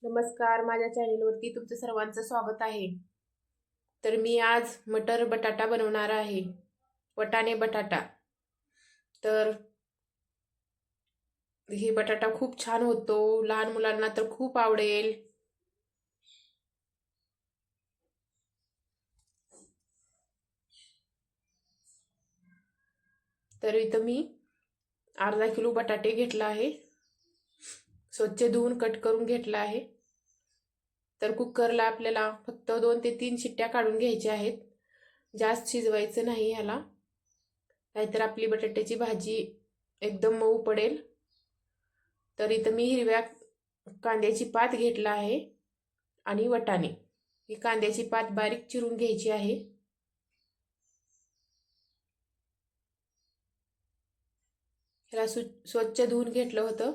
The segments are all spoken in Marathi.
नमस्कार, माझ्या चॅनेलवरती तुमचं सर्वांचं स्वागत आहे. तर मी आज मटर बटाटा बनवणार आहे. वटाणे बटाटा. तर हे बटाटा खूप छान होतो, लहान मुलांना तर खूप आवडेल. तर इथं मी अर्धा किलो बटाटे घेतला आहे. स्वच्छ धुवून कट करून घेतला आहे. तर कुकरला आपल्याला फक्त 2 ते 3 शिट्ट्या काढून घ्यायच्या आहेत. जास्त शिजवायचं नाही ह्याला, नाहीतर आपली बटाट्याची भाजी एकदम मऊ पडेल. तर इथं मी हिरव्या कांद्याची पात घेतला आहे आणि वटाणे. ही कांद्याची पात बारीक चिरून घ्यायची आहे. ह्याला स्वच्छ धुवून घेतलं होतं.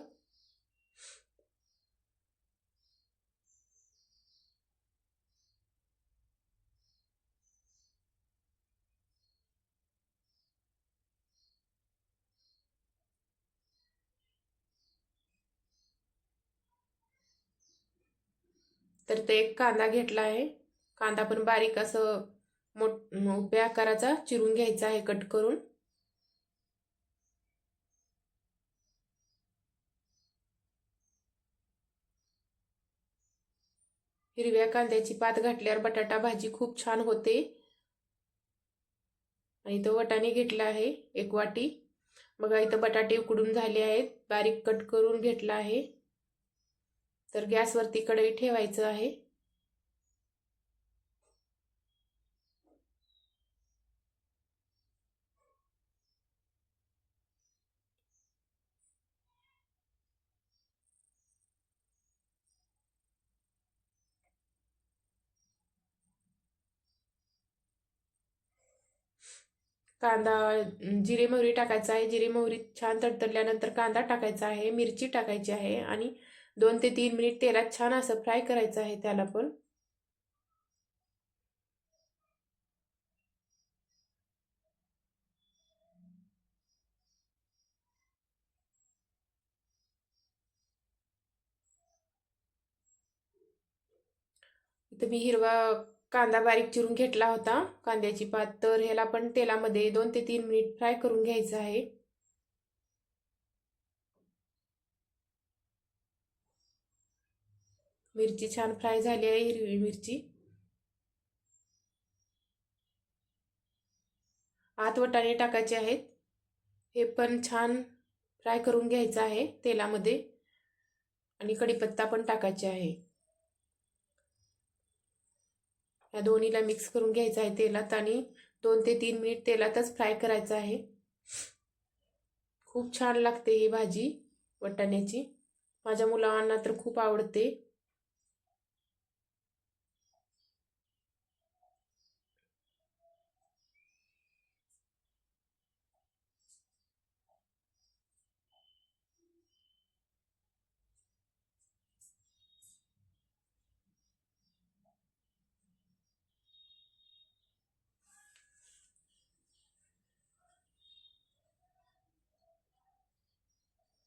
तर ते एक कांदा घेतला आहे. कांदा पण बारीक असं उभ्या आकाराचा चिरून घ्यायचा आहे कट करून. हिरव्या कांद्याची पात घातल्यावर बटाटा भाजी खूप छान होते. आणि इथं वटाणे घेतला आहे 1 वाटी. बघा इथं बटाटे उकडून झाले आहेत, बारीक कट करून घेतला आहे. तर गॅसवरती कढई ठेवायचं आहे. कांदा जिरे मोहरी टाकायचा आहे. जिरे मोहरी छान तडतडल्यानंतर कांदा टाकायचा आहे, मिरची टाकायची आहे आणि 2 ते 3 मिनिट तेलात छान असं फ्राय करायचं आहे त्याला पण. इथं मी हिरवा कांदा बारीक चिरून घेतला होता, कांद्याची पात. तर ह्याला पण तेलामध्ये 2 ते 3 मिनिट फ्राय करून घ्यायचं आहे. मिरची छान फ्राय झाली आहे, हिरवी मिरची. आत वटाणे टाकायचे आहेत. हे पण छान फ्राय करून घ्यायचं आहे तेलामध्ये. आणि कढीपत्ता पण टाकायचे आहे. या दोन्हीला मिक्स करून घ्यायचं आहे तेलात आणि 2 ते 3 मिनिट तेलातच फ्राय करायचं आहे. खूप छान लागते ही भाजी वटाण्याची. माझ्या मुलांना तर खूप आवडते.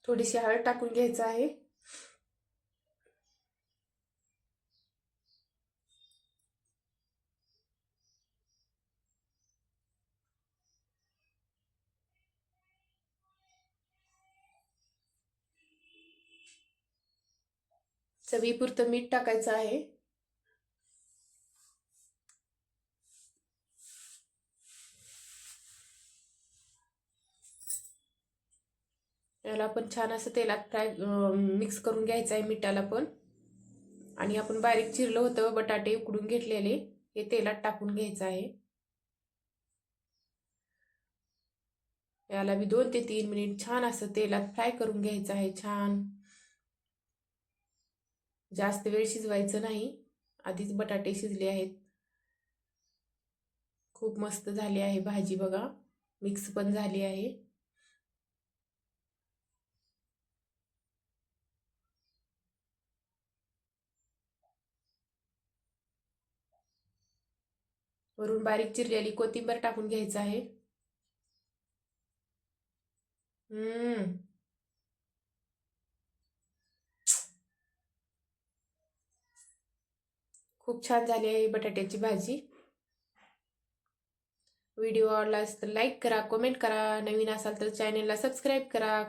थोडीशी हळद टाकून घ्यायचं आहे. चवीपुरतं मीठ टाकायचं आहे. याला पण छान असं तेलात फ्राय मिक्स करून घ्यायचं आहे मिठाला पण. आणि आपण बारीक चिरलं होतं बटाटे उकडून घेतलेले, हे तेलात टाकून घ्यायचं आहे. याला मी 2 ते 3 मिनिट छान असं तेलात फ्राय करून घ्यायचं आहे. छान जास्त वेळ शिजवायचं नाही, आधीच बटाटे शिजले आहेत. खूप मस्त झाली आहे भाजी बघा, मिक्स पण झाली आहे. वरून बारीक चिरलेली कोथिंबीर टाकून घ्यायचं आहे. हम्म खूप छान झाली आहे बटाट्याची भाजी. व्हिडिओ आवडला असेल तर लाईक करा, कमेंट करा, नवीन असाल तर चॅनेलला सबस्क्राईब करा.